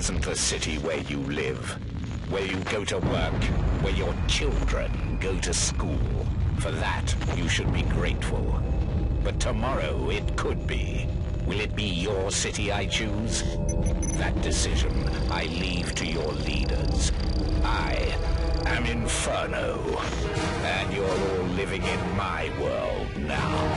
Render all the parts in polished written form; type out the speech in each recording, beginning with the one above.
isn't the city where you live, where you go to work, where your children go to school. For that, you should be grateful. But tomorrow, it could be. Will it be your city I choose? That decision I leave to your leaders. I am Inferno, and you're all living in my world now.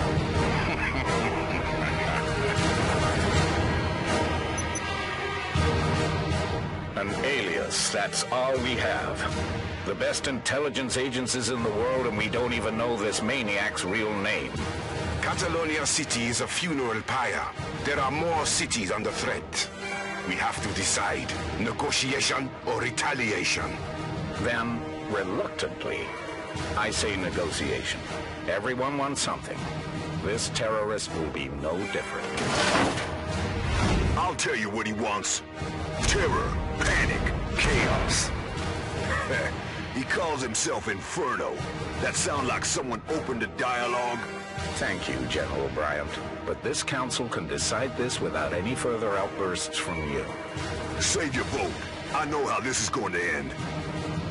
An alias, that's all we have. The best intelligence agencies in the world, and we don't even know this maniac's real name. Catalonia City is a funeral pyre. There are more cities under threat. We have to decide, negotiation or retaliation. Then, reluctantly, I say negotiation. Everyone wants something. This terrorist will be no different. I'll tell you what he wants. Terror, panic, chaos. He calls himself Inferno. That sound like someone opened a dialogue? Thank you, General Bryant. But this council can decide this without any further outbursts from you. Save your vote. I know how this is going to end.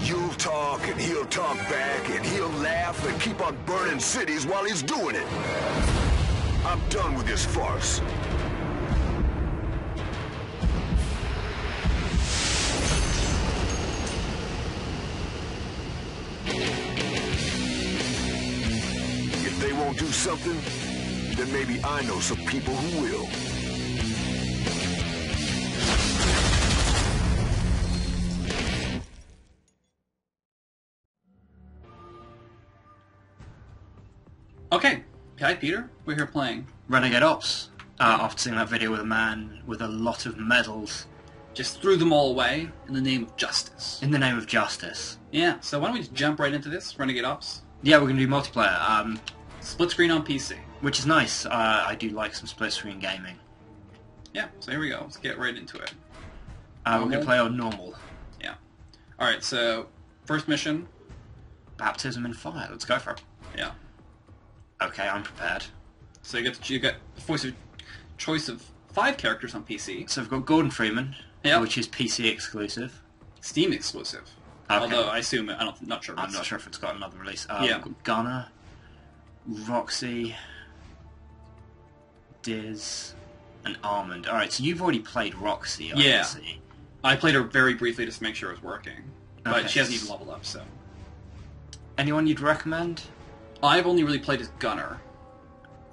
You'll talk, and he'll talk back, and he'll laugh and keep on burning cities while he's doing it. I'm done with this farce. If they won't do something, then maybe I know some people who will. Okay, Peter, we're here playing Renegade Ops. After seeing that video with a man with a lot of medals. Just threw them all away in the name of justice. In the name of justice. Yeah, so why don't we just jump right into this, Renegade Ops? Yeah, we're going to do multiplayer. Split screen on PC. Which is nice. I do like some split screen gaming. Yeah, so here we go. Let's get right into it. We're going to play on normal. Yeah. Alright, so first mission. Baptism in fire. Let's go for it. Yeah. Okay, I'm prepared. So you get the choice of 5 characters on PC. So we've got Gordon Freeman, yep, which is PC exclusive. Steam exclusive. Okay. Although I assume I'm not sure. I'm not sure if it's got another release. Yeah. We've got Gunner, Roxy, Diz, and Armand. Alright, so you've already played Roxy, I yeah. see. I played her very briefly just to make sure it was working. But Okay. she hasn't even leveled up, so. Anyone you'd recommend? I've only really played as Gunner.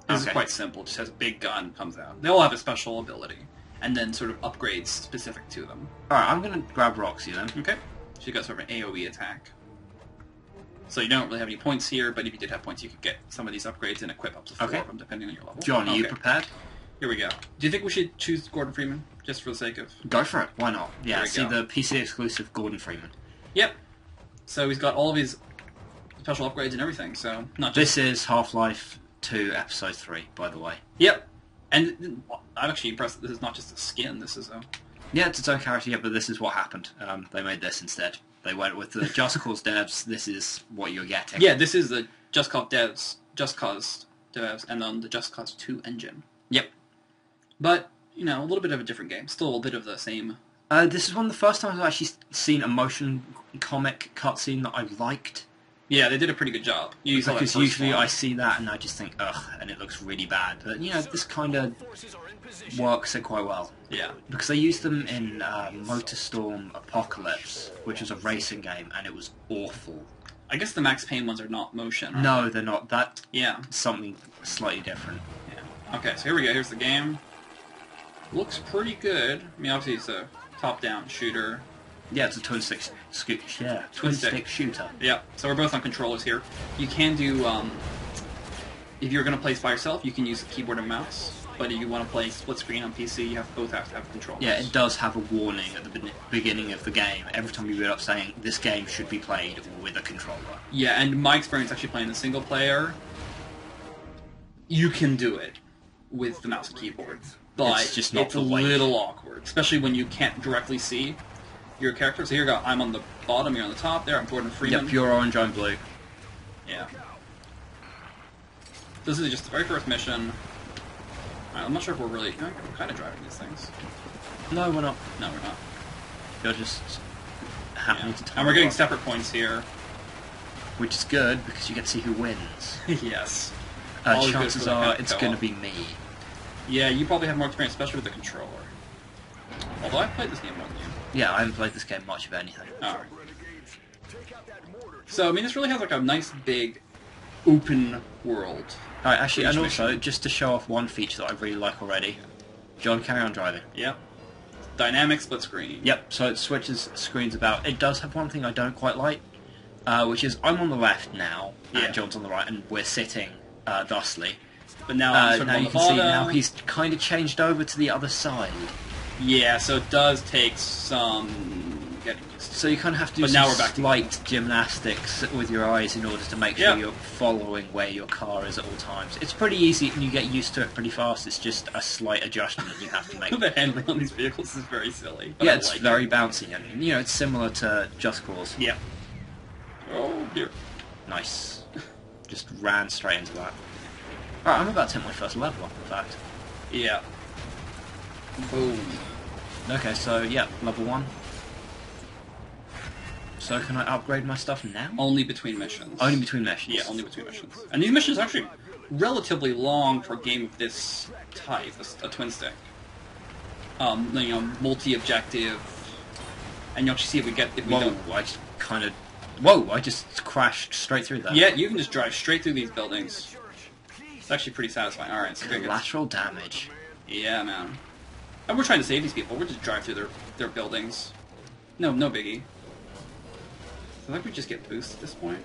This is Okay. quite simple. Just has a big gun, comes out. They all have a special ability, and then sort of upgrades specific to them. Alright, I'm going to grab Roxy then. Okay. She's got sort of an AoE attack. So you don't really have any points here, but if you did have points, you could get some of these upgrades and equip up to 4 Okay. of them, depending on your level. John, are you prepared? Here we go. Do you think we should choose Gordon Freeman, just for the sake of... Go for it. Why not? There Yeah, we see go. the PC exclusive Gordon Freeman. Yep. So he's got all of his special upgrades and everything, so not just... This is Half-Life 2 Episode 3, by the way. Yep. And I'm actually impressed that this is not just a skin, this is a... Yeah, it's its own character, yeah, but this is what happened. They made this instead. They went with the Just Cause devs, this is what you're getting. Yeah, this is the Just Cause devs, and then the Just Cause 2 engine. Yep. But, you know, a little bit of a different game. Still a little bit of the same... This is one of the first times I've actually seen a motion comic cutscene that I've liked. Yeah, they did a pretty good job. Because usually I see that and I just think, ugh, and it looks really bad. But, you know, this kind of works it quite well. Yeah. Because they used them in Motorstorm Apocalypse, which was a racing game, and it was awful. I guess the Max Payne ones are not motion. Right? No, they're not. That's Yeah. something slightly different. Yeah. Okay, so here we go. Here's the game. Looks pretty good. I mean, obviously it's a top-down shooter. Yeah, it's a twin stick shooter. Yeah, so we're both on controllers here. You can do, if you're going to play by yourself, you can use the keyboard and mouse. But if you want to play split screen on PC, you both have to have controllers. Yeah, it does have a warning at the beginning of the game. Every time you boot up saying, this game should be played with a controller. Yeah, and my experience actually playing the single player, you can do it with the mouse and keyboard. But It's just not it's the a way. little awkward, especially when you can't directly see your character. So here you go. I'm on the bottom, you're on the top there. I'm Gordon Freeman. Yep, you're orange, I'm blue. Yeah. This is just the very first mission. I'm not sure if we're really... We're kind of driving these things. No, we're not. No, we're not. You're just happening to time. And we're getting separate points here. Which is good, because you get to see who wins. Yes. Always good Chances for the are co-op. it's going to be me. Yeah, you probably have more experience, especially with the controller. Although I've played this game more than you. Yeah, I haven't played this game much of anything. Alright. So, I mean, this really has like a nice big open world. Alright, actually, and Each also, mission. just to show off one feature that I really like already. John, carry on driving. Yep. Dynamic split screen. Yep, so it switches screens about. It does have one thing I don't quite like, which is I'm on the left now, Yeah. and John's on the right, and we're sitting thusly. But now I'm sort of Now on you the can see bottom. now he's kind of changed over to the other side. Yeah, so it does take some getting used to. So you kind of have to do But some now we're back to- slight gymnastics with your eyes in order to make sure Yeah. you're following where your car is at all times. It's pretty easy and you get used to it pretty fast. It's just a slight adjustment you have to make. The handling on these vehicles is very silly. But Yeah, I it's like very it. bouncy and you know it's similar to Just Cause. Yeah. Oh dear. Nice. Just ran straight into that. Alright, I'm about to hit my first level up, in fact. Yeah. Boom. Okay, so yeah, level 1. So can I upgrade my stuff now? Only between missions. Only between missions. Yeah, only between missions. And these missions are actually relatively long for a game of this type, a twin stick. You know, multi-objective, and you'll actually see if we Whoa, don't. I just kind of... Whoa, I just crashed straight through that. Yeah, you can just drive straight through these buildings. It's actually pretty satisfying. All right, so good. Collateral damage. Yeah, man. And we're trying to save these people. We're just drive through their buildings. No biggie. I think we just get boost at this point.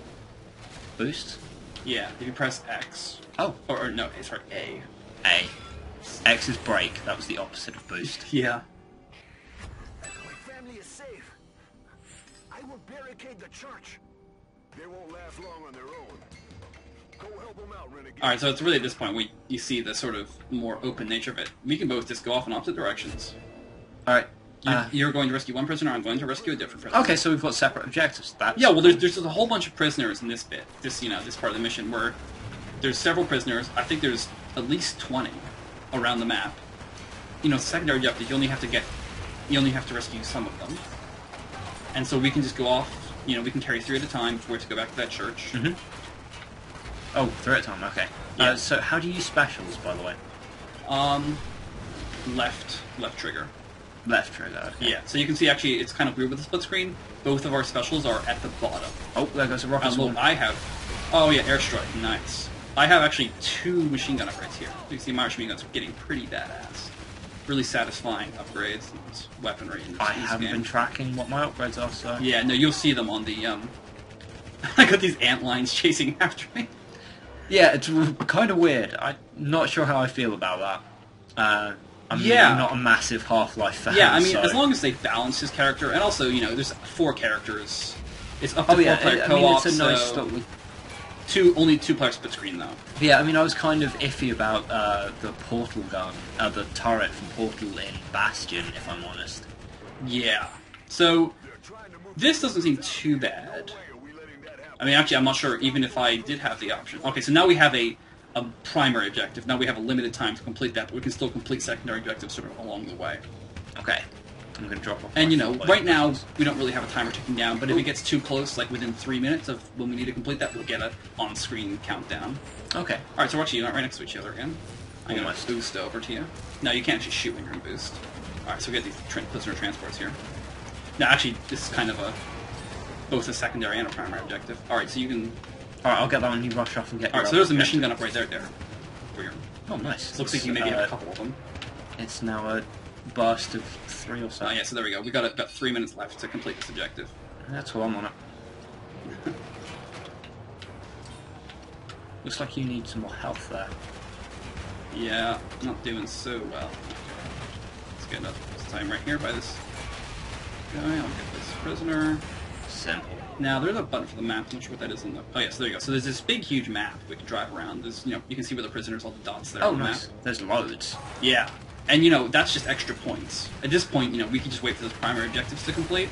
Boost? Yeah, if you press X. Oh. Or no, sorry, A. A. X is brake. That was the opposite of boost. Yeah. My family is safe. I will barricade the church. They won't last long on their own. Go help them out, Renegade. Alright, so it's really at this point you see the sort of more open nature of it. We can both just go off in opposite directions. Alright. You're going to rescue one prisoner, I'm going to rescue a different prisoner. Okay, so we've got separate objectives. That's Yeah, well, there's a whole bunch of prisoners in this bit, this part of the mission, where there's several prisoners. I think there's at least 20 around the map. You know, secondary objective, you only have to rescue some of them. And so we can just go off, you know, we can carry 3 at a time before we have to go back to that church. Mm-hmm. Oh, 3 at a time, okay. Yeah. So how do you use specials, by the way? Left trigger. Left trigger, okay. Yeah, so you can see actually it's kind of weird with the split screen. Both of our specials are at the bottom. Oh, there goes a rocket Look, swarm. I have... Oh yeah, airstrike, nice. I have actually 2 machine gun upgrades here. You can see my machine guns are getting pretty badass. Really satisfying upgrades and weaponry in this, I in this haven't game. been tracking what my upgrades are, so... Yeah, no, you'll see them on the, I got these ant lines chasing after me. Yeah, it's kind of weird. I'm not sure how I feel about that. I'm Yeah. really not a massive Half-Life fan, Yeah, I mean, so... as long as they balance his character, and also, you know, there's 4 characters. It's up to Oh yeah, 4-player I mean, co-op, it's a nice so... stuff with... Only 2-player split screen, though. Yeah, I mean, I was kind of iffy about the portal gun, the turret from Portal in Bastion, if I'm honest. Yeah. So, this doesn't seem too bad. I mean, actually, I'm not sure even if I did have the option. Okay, so now we have a primary objective. Now we have a limited time to complete that, but we can still complete secondary objectives sort of along the way. Okay. I'm going to drop off. And, my you know, full right now, weapons. we don't really have a timer ticking down, but if it gets too close, like within 3 minutes of when we need to complete that, we'll get a on-screen countdown. Okay. Alright, so we're actually not right next to each other again. I'm going Almost. to boost over to you. No, you can't actually shoot when you're in boost. Alright, so we get these prisoner transports here. Now, actually, this is kind of both a secondary and a primary objective. Alright, so you can... Alright, I'll get that one. You rush off and get Alright, your so there's a other machine gun objective. up right there. Where you're... Oh, nice. Looks like you maybe have a couple of them. It's now a burst of 3 or so. Oh yeah, so there we go. We got about 3 minutes left to complete this objective. That's all I'm on it. Looks like you need some more health there. Yeah, not doing so well. Let's get enough time right here by this guy. I'll get this prisoner. Simple. Now, there's a button for the map. I'm not sure what that is in the... Oh, yes, there you go. So there's this big, huge map we can drive around. There's, you know, you can see where the prisoners, all the dots there Oh, on the nice. map. There's loads. Yeah. And, you know, that's just extra points. At this point, you know, we can just wait for those primary objectives to complete.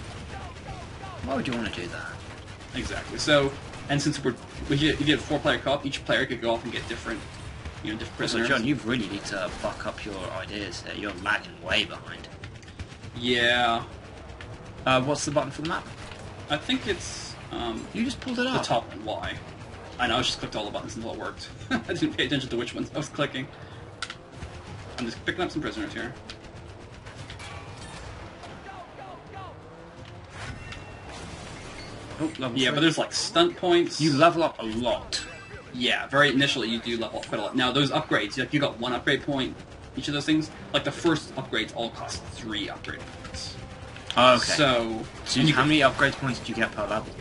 Why would you want to do that? Exactly. So, and since if you get a 4-player co-op, each player could go off and get different, you know, different Also, prisoners. John, you really need to buck up your ideas there. You're lagging way behind. Yeah. What's the button for the map? I think it's You just pulled it the up. top one. Y. I know. I just clicked all the buttons until it worked. I didn't pay attention to which ones I was clicking. I'm just picking up some prisoners here. Oh, level Yeah, 3. but there's like stunt points. You level up a lot. Yeah, very initially you do level up quite a lot. Now those upgrades, like you got 1 upgrade point, each of those things. Like the first upgrades all cost 3 upgrade points. Oh, okay. So How many upgrade points do you get per level?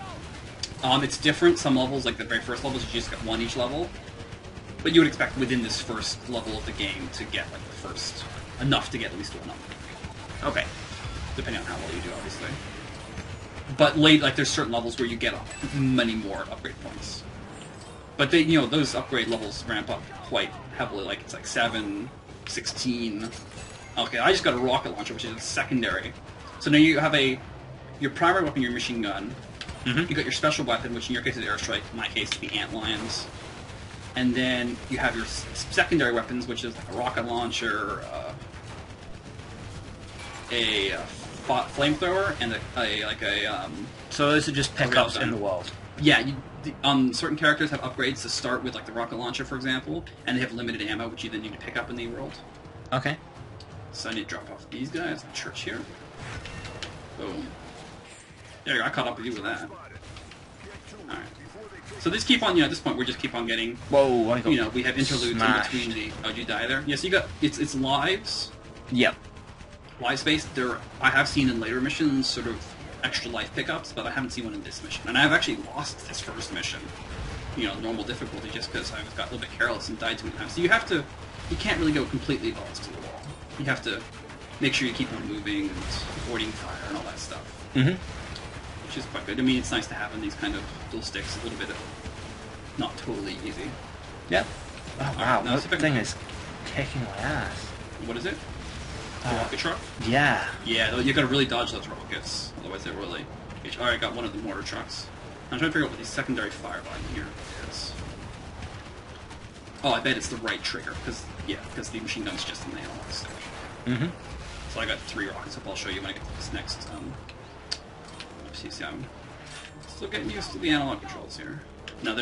it's different. Some levels, like the very first levels, you just get 1 each level. But you would expect within this first level of the game to get like the first enough to get at least 1 upgrade. Okay. Depending on how well you do, obviously. But like there's certain levels where you get many more upgrade points. But they, those upgrade levels ramp up quite heavily. Like it's like 7, 16. Okay, I just got a rocket launcher, which is secondary. So now you have your primary weapon, your machine gun. Mm-hmm. You got your special weapon, which in your case is airstrike. In my case, it's the antlions. And then you have your secondary weapons, which is like a rocket launcher, a flamethrower, and So those are just pickups in the world. Yeah, certain characters have upgrades to start with, like the rocket launcher, for example, and they have limited ammo, which you then need to pick up in the world. Okay. So I need to drop off these guys. The church here. Boom. There you go. I caught up with you with that. Alright. So these keep on, at this point, we just keep on getting... Whoa, I got we have interludes smashed. in between the... Oh, did you die there? Yes, you got... It's lives. Yep. Life space. I have seen in later missions sort of extra life pickups, but I haven't seen one in this mission. And I've actually lost this first mission, normal difficulty, just because I got a little bit careless and died too many times. So you can't really go completely balls to the wall. You have to make sure you keep on moving and avoiding fire and all that stuff. Mm-hmm. Which is quite good. I mean, it's nice to have in these kind of dual sticks a little bit of not totally easy. Yep. Oh, wow, now that thing is kicking my ass. What is it? The rocket truck? Yeah. Yeah, you gotta really dodge those rockets, otherwise they're really... Alright, I got one of the mortar trucks. I'm trying to figure out what the secondary fire button here is. Oh, I bet it's the right trigger, because the machine gun's just in the analog stick. Mm-hmm. So I got 3 rockets, I'll show you when I get to this next, see, I'm still getting used to the analog controls here. No, I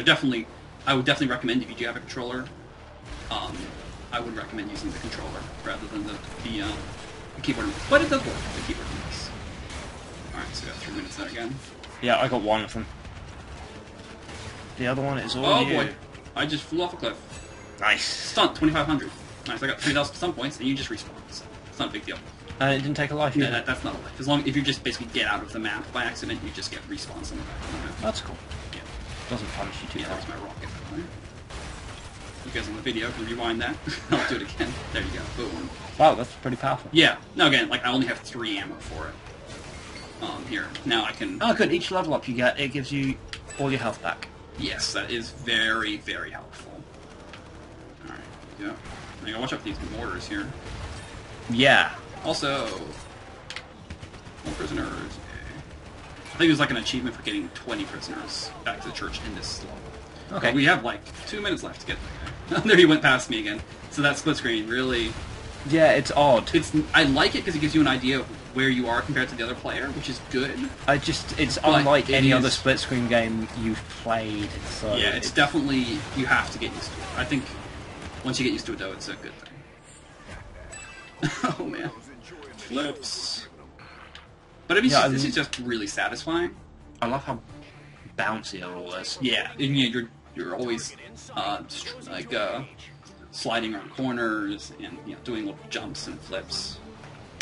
would definitely recommend, if you do have a controller, I would recommend using the controller rather than the keyboard. But it does work, the keyboard and mouse. Alright, so we got 3 minutes there again. Yeah, I got one of them. The other one is all Oh you. boy, I just flew off a cliff. Nice. Stunt, 2,500. Nice, I got 3,000 stun points, and you just respawn, so it's not a big deal. And it didn't take a life Yeah, either. that's not a life. If you just basically get out of the map by accident, you just get respawned somewhere back on the map. That's cool. Yeah. Doesn't punish you too Yeah, hard. that was my rocket. You guys on the video can rewind that. I'll do it again. There you go. Boom. Wow, that's pretty powerful. Yeah. Now again, I only have 3 ammo for it. Here. Now I can... Oh, good. Each level up you get, it gives you all your health back. Yes, that is very, very helpful. Alright, yeah. I gotta watch out for these mortars here. Yeah. Also... more prisoners. I think it was like an achievement for getting 20 prisoners back to the church in this level. Okay. But we have 2 minutes left to get there. There he went past me again. So that split screen really... Yeah, it's odd. I like it because it gives you an idea of where you are compared to the other player, which is good. It's But unlike it any is- other split screen game you've played. So Yeah, it's definitely... You have to get used to it. I think once you get used to it, though, it's a good thing. Oh, man. Flips. But I mean, this is just really satisfying. I love how bouncy it all is. Yeah, and you're always sliding around corners and doing little jumps and flips.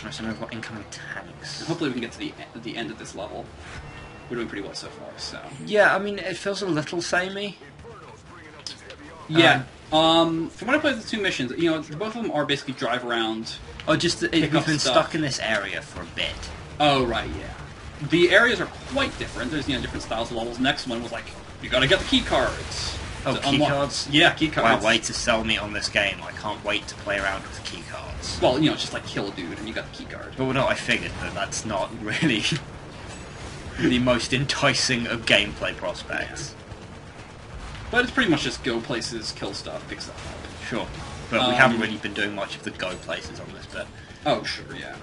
Right, so now we've got incoming tanks. And hopefully we can get to the end of this level. We're doing pretty well so far, so... Yeah, I mean, it feels a little samey. Yeah, from what I played the 2 missions, both of them are basically drive around... Or just that Pick we've up been stuff. stuck in this area for a bit. Oh, right, yeah. The areas are quite different. There's, different styles of levels. Next one was you gotta get the key cards. Oh, to key unlock- cards? Yeah, key cards. Wow, way to sell me on this game. I can't wait to play around with key cards. Well, it's just kill a dude and you got the key card. But no, I figured that that's not really the most enticing of gameplay prospects. But it's pretty much just go places, kill stuff, pick stuff up. Sure. But we haven't really been doing much of the go places on this bit. Oh, sure, yeah.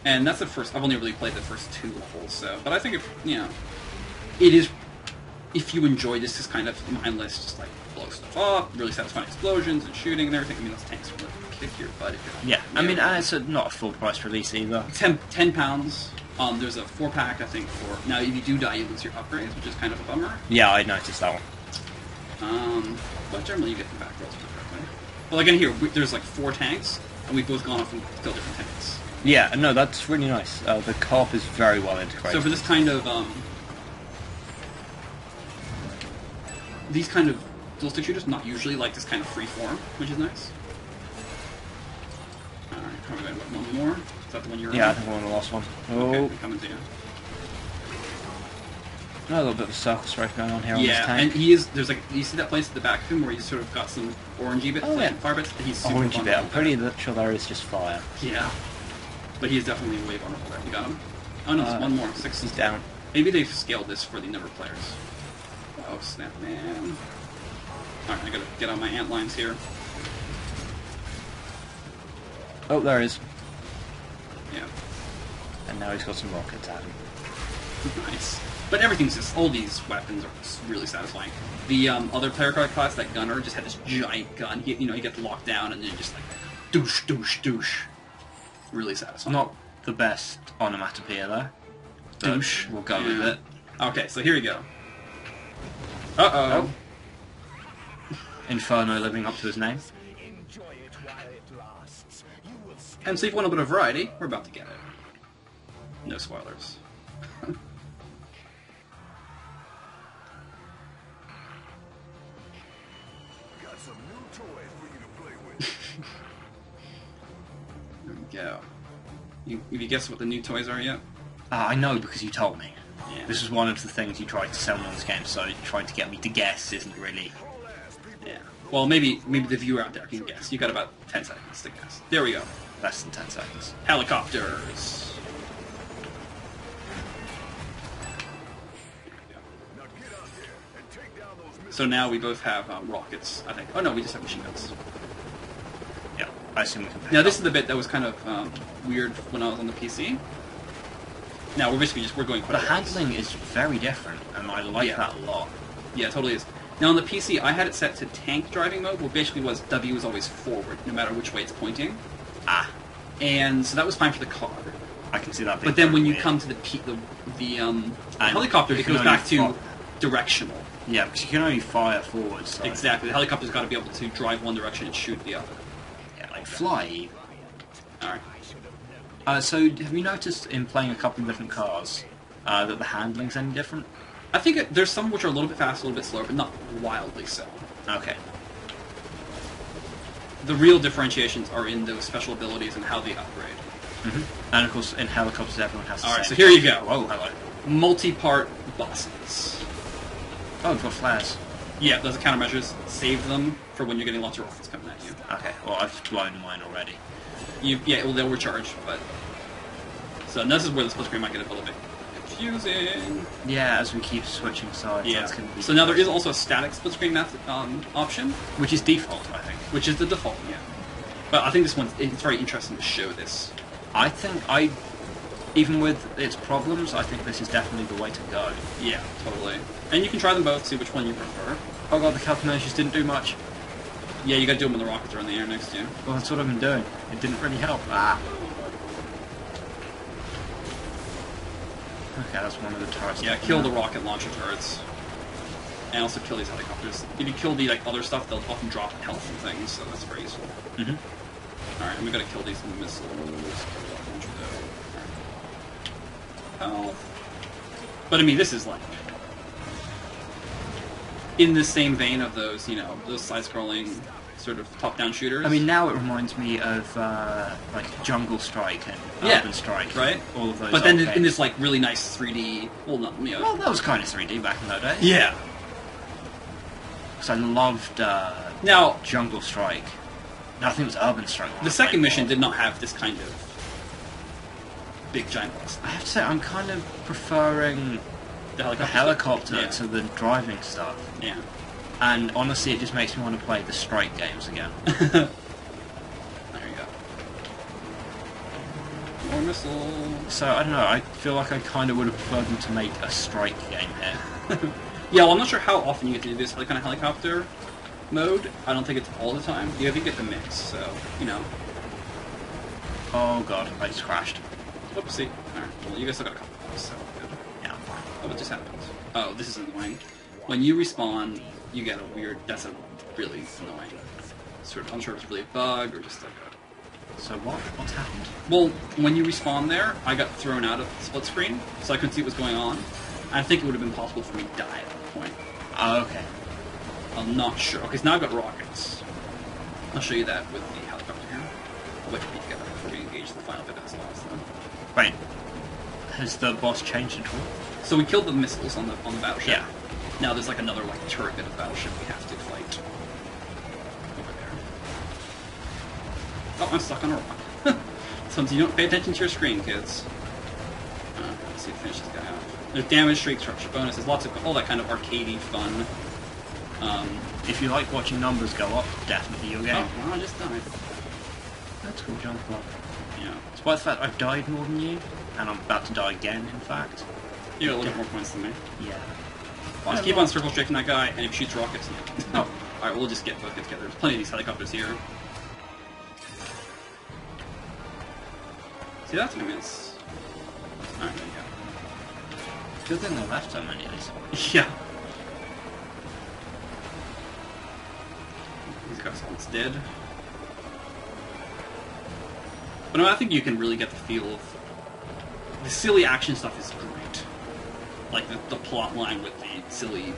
And that's the first. I've only really played the first 2 levels, so. But I think it is. If you enjoy this kind of mindless, just like blow stuff up, really satisfying explosions and shooting and everything. I mean, those tanks really kick your butt if you're not. Yeah, I mean, it's not a full price release either. £10. There's a 4-pack, I think, for... Now, if you do die, you lose your upgrades, which is kind of a bummer. Yeah, I noticed that one. But generally you get them back relatively quickly. Well, again, here, there's like 4 tanks, and we've both gone off and killed different tanks. Yeah, no, that's really nice. The co-op is very well integrated. So for this kind of... these kind of dual-stick shooters, not usually like this kind of free form, which is nice. Alright, probably got one more. Is that the one you're on? Yeah, I think we're on the last one. Oh. Okay, coming to you. A little bit of a circle strike going on here on this Yeah, tank. and he is, there's like, you see that place at the back of him where he's sort of got some orangey bits, like fire bits? He's super Orangey bit, I'm vulnerable pretty there. sure there is just fire. Yeah. But he's definitely way vulnerable there. You got him? Oh no, there's one more. 6 He's down. Maybe they've scaled this for the number of players. Oh, snap, man. Alright, I gotta get on my ant lines here. Oh, there is. Yeah. And now he's got some rockets at him. Nice. But everything's just, all these weapons are just really satisfying. The other player card class, that gunner, just had this giant gun. He gets locked down and then just like, douche, douche, douche. Really satisfying. Not the best onomatopoeia there. Douche. We'll go with it. Okay, so here we go. Uh-oh. Oh. Inferno living up to his name. And so if you want a bit of variety, we're about to get it. No spoilers. Got some new toys for you to play with. There we go. Have you guessed what the new toys are yet? I know because you told me. Yeah. This is one of the things you tried to sell me on this game, so trying to get me to guess isn't really... Yeah. Well, maybe the viewer out there can guess. You got about 10 seconds to guess. There we go. less than 10 seconds. Helicopters. So now we both have rockets, I think. Oh no, we just have machine guns. Yeah, I assume we can pick Now this up. is the bit that was kind of weird when I was on the PC. Now we're basically we're going The quite handling is very different, and I like Yeah. that a lot. Yeah, it totally is. Now on the PC, I had it set to tank driving mode, where basically was W is always forward, no matter which way it's pointing. Ah, And so that was fine for the car. I can see that. But then when you being come to the helicopter, you it can goes only back to fo- directional. Yeah, because you can only fire forward. So. Exactly. The helicopter's got to be able to drive one direction and shoot the other. Yeah, like fly. All right. So have you noticed in playing a couple of different cars that the handling's any different? I think there's some which are a little bit faster, a little bit slower, but not wildly so. Okay. The real differentiations are in those special abilities and how they upgrade. Mm-hmm. And of course, in helicopters, everyone has the All right, same. so here you go. Whoa, hello. Multi-part bosses. Oh, we've got flares. Yeah, those are countermeasures. Save them for when you're getting lots of rockets coming at you. Okay, well, I've blown mine already. Yeah, well, they'll recharge, but... So this is where the split screen might get a little bit confusing. Yeah, as we keep switching sides, Yeah. that's going to be... So now there is also a static split screen option, Which is default, I think. which is the default, yeah. But I think this one's it's very interesting to show this. I think even with its problems, I think this is definitely the way to go. Yeah, totally. And you can try them both, see which one you prefer. Oh god, the countermeasures didn't do much. Yeah, you gotta do them when the rockets are in the air next to you. Well, that's what I've been doing. It didn't really help. Ah. Okay, that's one of the turrets. Yeah, kill the rocket launcher turrets. And also kill these helicopters. If you kill the other stuff, they'll often drop health and things, so that's very useful. Mm-hmm. Alright, and we gotta kill these missiles. Health. But I mean, this is like... in the same vein of those, those side-scrolling sort of top-down shooters. I mean, now it reminds me of like Jungle Strike and Urban Strike, right? All of those. But then old in games. this like really nice 3D, Well, that was kind of 3D back in those days. yeah. Because I loved Now Jungle Strike. No, I think it was Urban Strike. the second mission did not have this kind of big giant boss. I have to say, I'm kind of preferring The the helicopter. helicopter Yeah. to the driving stuff. Yeah. And honestly, it just makes me want to play the Strike games again. There you go. more missiles. So, I don't know, I feel like I kind of would have preferred them to make a strike game here. Yeah, well, I'm not sure how often you get to do this kind of helicopter mode. I don't think it's all the time. You have to get the mix, so, you know. Oh god, I just crashed. Oopsie. Alright, well, you guys still got a couple of those, so good. Yeah, I'm fine. Oh, what just happened? Oh, this is annoying. When you respawn, you get a weird... That's a really annoying... Sort of, I'm sure it's really a bug, or just like a... So what's happened? Well, when you respawn there, I got thrown out of the split screen, so I couldn't see what was going on. I think it would have been possible for me to die at that point. Oh, okay. I'm not sure. Okay, so now I've got rockets. I'll show you that with the helicopter here. I'll wait for you to get up before we engage the final bit of this boss, though. Wait. Has the boss changed at all? So we killed the missiles on the battleship. Yeah. Now there's like another turret bit of battleship we have to fight. Over there. Oh, I'm stuck on a rock. Sometimes you don't pay attention to your screen, kids. Let's see if finish this guy off. There's damage, streak, structure bonuses, lots of all that kind of arcadey fun. If you like watching numbers go up, definitely your game. Oh, well, I just died. That's cool, jump up. Yeah. Despite the fact I've died more than you, and I'm about to die again, in fact. You got a little bit more points than me. Yeah. Just keep on circle strafing that guy, and if he shoots rockets, no. Oh. Alright, we'll just both get together. There's plenty of these helicopters here. See, that's what I miss. Alright, there you go. Good thing they left so many of these. Yeah. These guys almost dead. But no, I think you can really get the feel of... The silly action stuff is great. Like the plot line with the silly,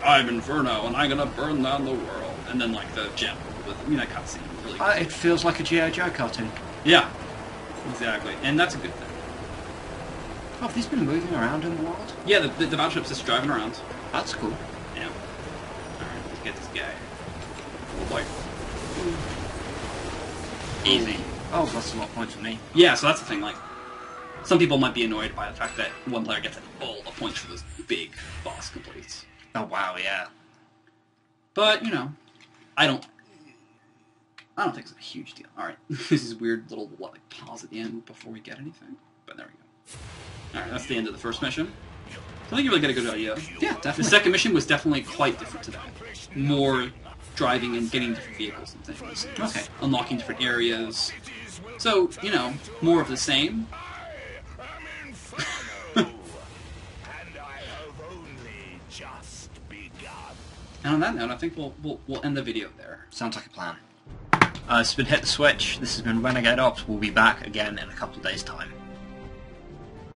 I'm Inferno and I'm gonna burn down the world. And then like the gem with, that cutscene. Really good. It feels like a G.I. Joe cartoon. Yeah. Exactly. And that's a good thing. Oh, have these been moving around in the world? Yeah, the battleship's just driving around. That's cool. Yeah. Alright, let's get this guy. Oh boy. Easy. Oh, that's a lot of points for me. Yeah, so that's the thing, like, some people might be annoyed by the fact that one player gets all the points for this big boss completes. Oh, wow, yeah. But, I don't think it's a huge deal. Alright, this is weird little, like, pause at the end before we get anything. But there we go. Alright, that's the end of the first mission. So I think you really get a good idea. Yeah, definitely. The second mission was definitely quite different to that. More driving and getting different vehicles and things. Okay. Unlocking different areas. So, more of the same. And on that note, I think we'll end the video there. Sounds like a plan. This has been Hit the Switch. This has been Renegade Ops. We'll be back again in a couple of days' time.